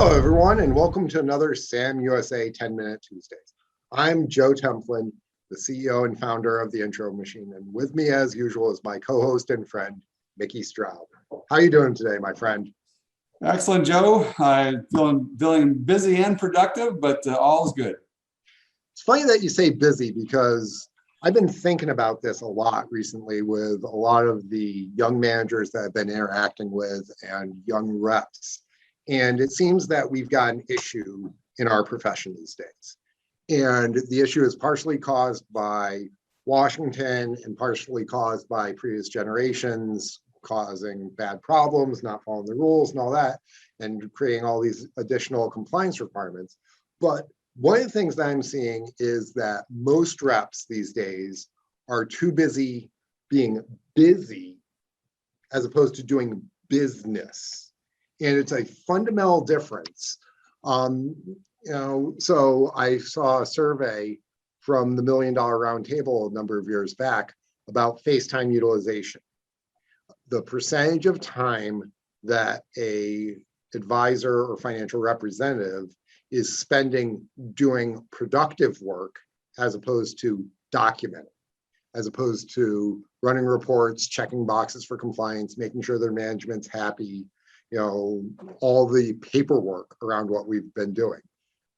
Hello, everyone, and welcome to another SAM USA 10-Minute Tuesdays. I'm Joe Templin, the CEO and founder of The Intro Machine, and with me, as usual, is my co-host and friend, Mickey Stroud. How are you doing today, my friend? Excellent, Joe. I'm feeling busy and productive, but all is good. It's funny that you say busy because I've been thinking about this a lot recently with a lot of the young managers that I've been interacting with and young reps. And it seems that we've got an issue in our profession these days. And the issue is partially caused by Washington and partially caused by previous generations causing bad problems, not following the rules and all that, and creating all these additional compliance requirements. But one of the things that I'm seeing is that most reps these days are too busy being busy as opposed to doing business. And it's a fundamental difference. So I saw a survey from the $1 Million Roundtable a number of years back about face time utilization. The percentage of time that a advisor or financial representative is spending doing productive work as opposed to documenting, as opposed to running reports, checking boxes for compliance, making sure their management's happy, all the paperwork around what we've been doing.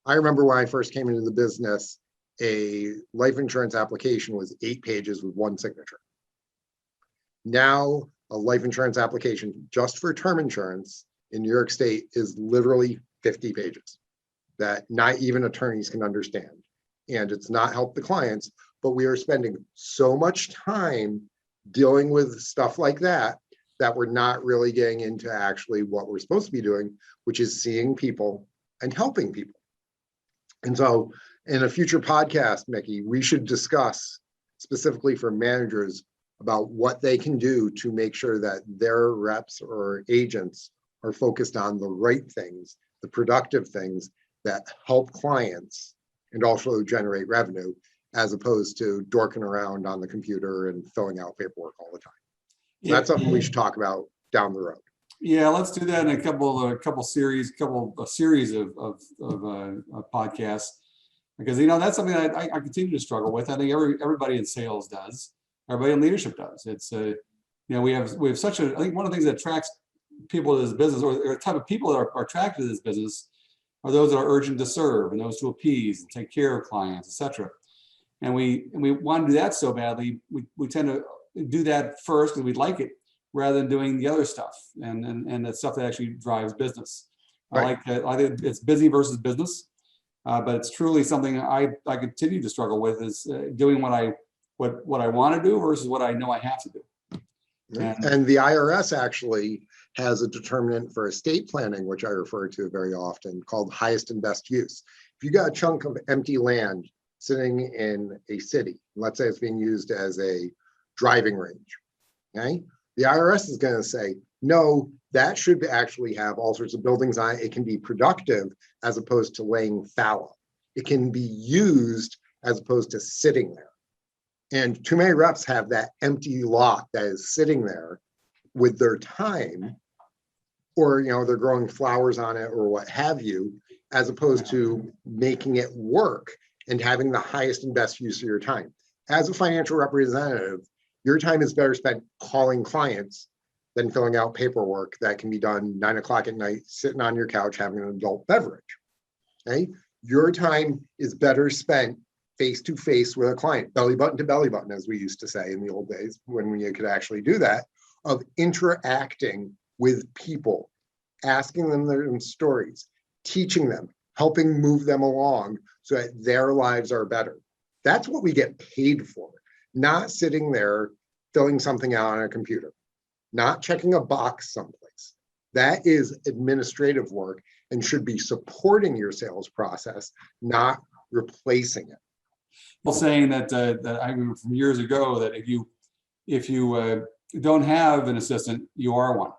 I remember when I first came into the business, a life insurance application was 8 pages with 1 signature. Now, a life insurance application just for term insurance in New York State is literally 50 pages that not even attorneys can understand. And it's not helped the clients, but we are spending so much time dealing with stuff like that we're not really getting into actually what we're supposed to be doing, which is seeing people and helping people. And so in a future podcast, Mickey, we should discuss specifically for managers about what they can do to make sure that their reps or agents are focused on the right things, the productive things that help clients and also generate revenue, as opposed to dorking around on the computer and filling out paperwork all the time. So that's something we should talk about down the road. Yeah, let's do that in a series of podcasts, because that's something that I continue to struggle with. I think everybody in sales does, everybody in leadership does. It's we have such a, I think one of the things that attracts people to this business, or the type of people that are attracted to this business, are those that are urgent to serve and those to appease and take care of clients, etc. And we want to do that so badly, we tend to do that first because we like it, rather than doing the other stuff and the stuff that actually drives business. Right. I think it's busy versus business, but it's truly something I continue to struggle with, is doing what I want to do versus what I know I have to do. And the IRS actually has a determinant for estate planning, which I refer to very often, called highest and best use. If you got a chunk of empty land sitting in a city, let's say it's being used as a driving range, okay? The IRS is going to say, no, that should actually have all sorts of buildings on it. It can be productive as opposed to laying fallow. It can be used as opposed to sitting there. And too many reps have that empty lot that is sitting there with their time, or they're growing flowers on it or what have you, as opposed to making it work and having the highest and best use of your time. As a financial representative, your time is better spent calling clients than filling out paperwork that can be done 9 o'clock at night, sitting on your couch, having an adult beverage. Okay? Your time is better spent face to face with a client, belly button to belly button, as we used to say in the old days when we could actually do that, of interacting with people, asking them their stories, teaching them, helping move them along so that their lives are better. That's what we get paid for. Not sitting there filling something out on a computer, not checking a box someplace. That is administrative work and should be supporting your sales process, not replacing it. Well, saying that I remember from years ago that if you don't have an assistant, you are one.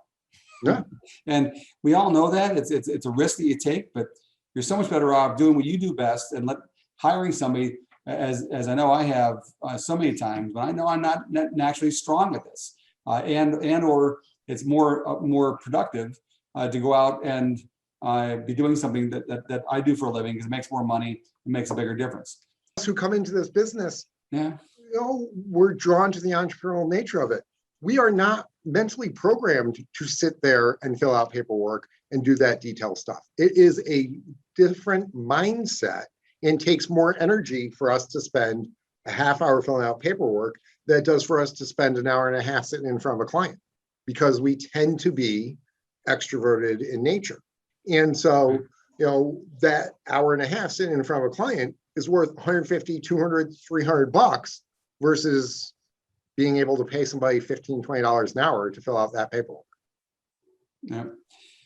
Yeah. And we all know that it's a risk that you take, but you're so much better off doing what you do best and hiring somebody, as I know I have so many times, but I know I'm not naturally strong at this, or it's more productive to go out and be doing something that I do for a living because it makes more money, it makes a bigger difference. Who come into this business, Yeah. we're drawn to the entrepreneurial nature of it. We are not mentally programmed to sit there and fill out paperwork and do that detailed stuff. It is a different mindset and takes more energy for us to spend a half hour filling out paperwork than it does for us to spend an hour and a half sitting in front of a client, because we tend to be extroverted in nature. And so, that hour and a half sitting in front of a client is worth 150, 200, 300 bucks versus being able to pay somebody $15, $20 an hour to fill out that paperwork. Yeah.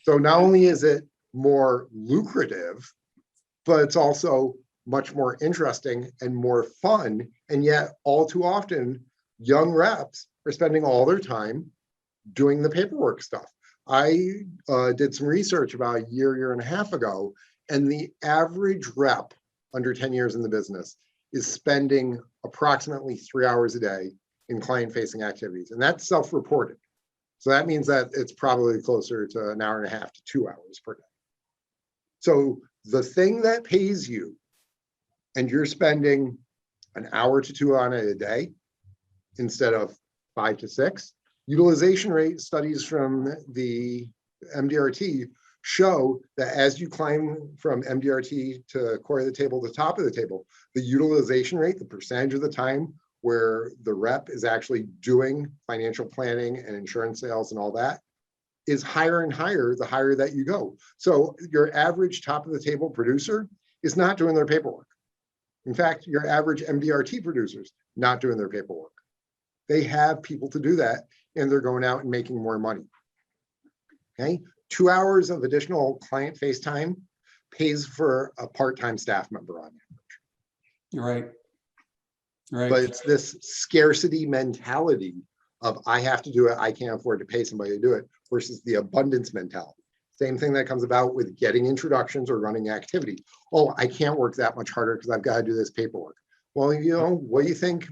So not only is it more lucrative, but it's also much more interesting and more fun. And yet all too often, young reps are spending all their time doing the paperwork stuff. I did some research about a year and a half ago, and the average rep under 10 years in the business is spending approximately 3 hours a day in client-facing activities, and that's self-reported. So that means that it's probably closer to an hour and a half to 2 hours per day. So the thing that pays you, and you're spending an hour to 2 on it a day instead of 5 to 6, utilization rate studies from the MDRT show that as you climb from MDRT to core of the table to top of the table, the utilization rate, the percentage of the time where the rep is actually doing financial planning and insurance sales and all that, is higher and higher the higher that you go. So your average top of the table producer is not doing their paperwork. In fact, your average MDRT producers not doing their paperwork. They have people to do that, and they're going out and making more money. Okay, 2 hours of additional client face time pays for a part-time staff member on average. You're right. Right. But it's this scarcity mentality of I have to do it, I can't afford to pay somebody to do it, versus the abundance mentality. Same thing that comes about with getting introductions or running activity. Oh, I can't work that much harder because I've got to do this paperwork. Well, what do you think,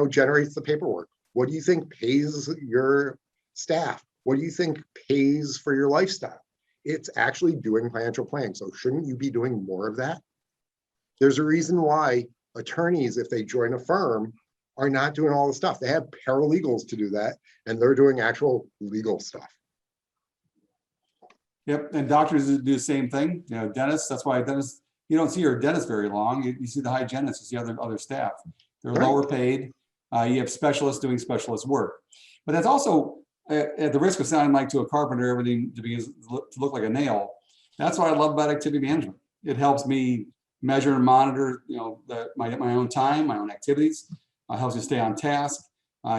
generates the paperwork? What do you think pays your staff? What do you think pays for your lifestyle? It's actually doing financial planning. So shouldn't you be doing more of that? There's a reason why attorneys, if they join a firm, are not doing all the stuff. They have paralegals to do that, and they're doing actual legal stuff. Yep, and doctors do the same thing. Dentists. That's why dentists. You don't see your dentist very long. You see the hygienists. You see other staff. They're Right. lower paid. You have specialists doing specialist work. But that's also at the risk of sounding like to a carpenter, everything to look like a nail. That's what I love about activity management. It helps me measure and monitor, my own time, my own activities. Helps me stay on task.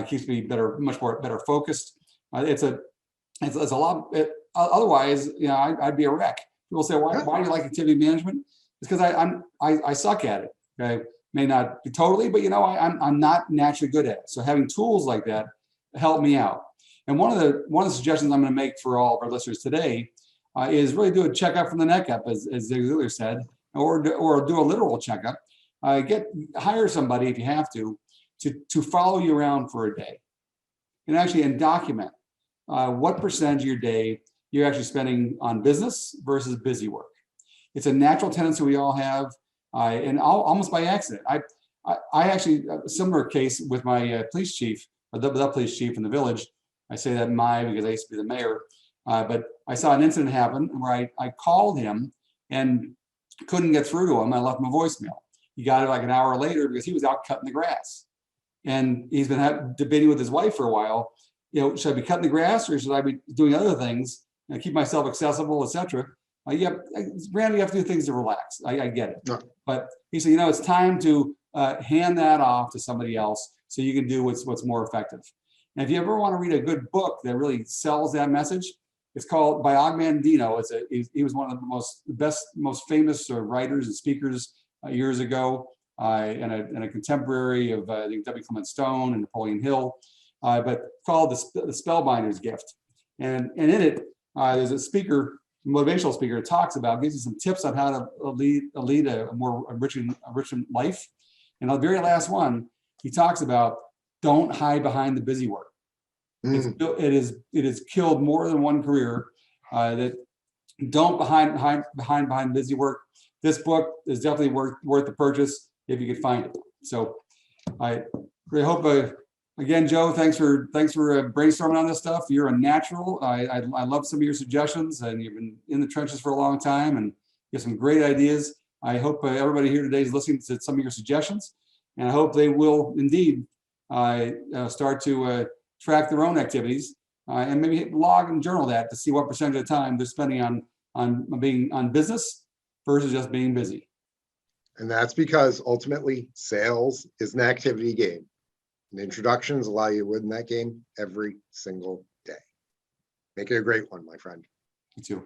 Keeps me much better focused. It's a lot. Otherwise, I'd be a wreck. People say, why do you like activity management? It's because I suck at it. Okay, may not be totally, but I'm not naturally good at it. So having tools like that help me out. And one of the suggestions I'm going to make for all of our listeners today is really do a checkup from the neck up, as Zig Ziglar said, or do a literal checkup. Hire somebody if you have to follow you around for a day, and document what percentage of your day you're actually spending on business versus busy work. It's a natural tendency we all have, and almost by accident. I actually, a similar case with my police chief, or the police chief in the village. I say that because I used to be the mayor, but I saw an incident happen where I called him and couldn't get through to him. I left him a voicemail. He got it like an hour later because he was out cutting the grass. And he's been debating with his wife for a while, should I be cutting the grass or should I be doing other things, keep myself accessible, etc. Randy, you have to do things to relax. I get it. No. But he said, it's time to hand that off to somebody else so you can do what's more effective. And if you ever want to read a good book that really sells that message, it's called by Og Mandino. He was one of the most famous writers and speakers years ago, and a contemporary of I think W. Clement Stone and Napoleon Hill, but called the Spellbinder's Gift. And in it, there's a motivational speaker that talks about, gives you some tips on how to lead a more enriching life. And the very last one, he talks about don't hide behind the busy work. It has killed more than one career that don't behind busy work. This book is definitely worth the purchase if you could find it. So I really hope, again, Joe, thanks for brainstorming on this stuff. You're a natural. I love some of your suggestions, and you've been in the trenches for a long time and get some great ideas. I hope everybody here today is listening to some of your suggestions, and I hope they will indeed start to track their own activities and maybe log and journal that to see what percentage of the time they're spending on being on business versus just being busy. And that's because ultimately sales is an activity game. And introductions allow you to win that game every single day. Make it a great one, my friend. You too.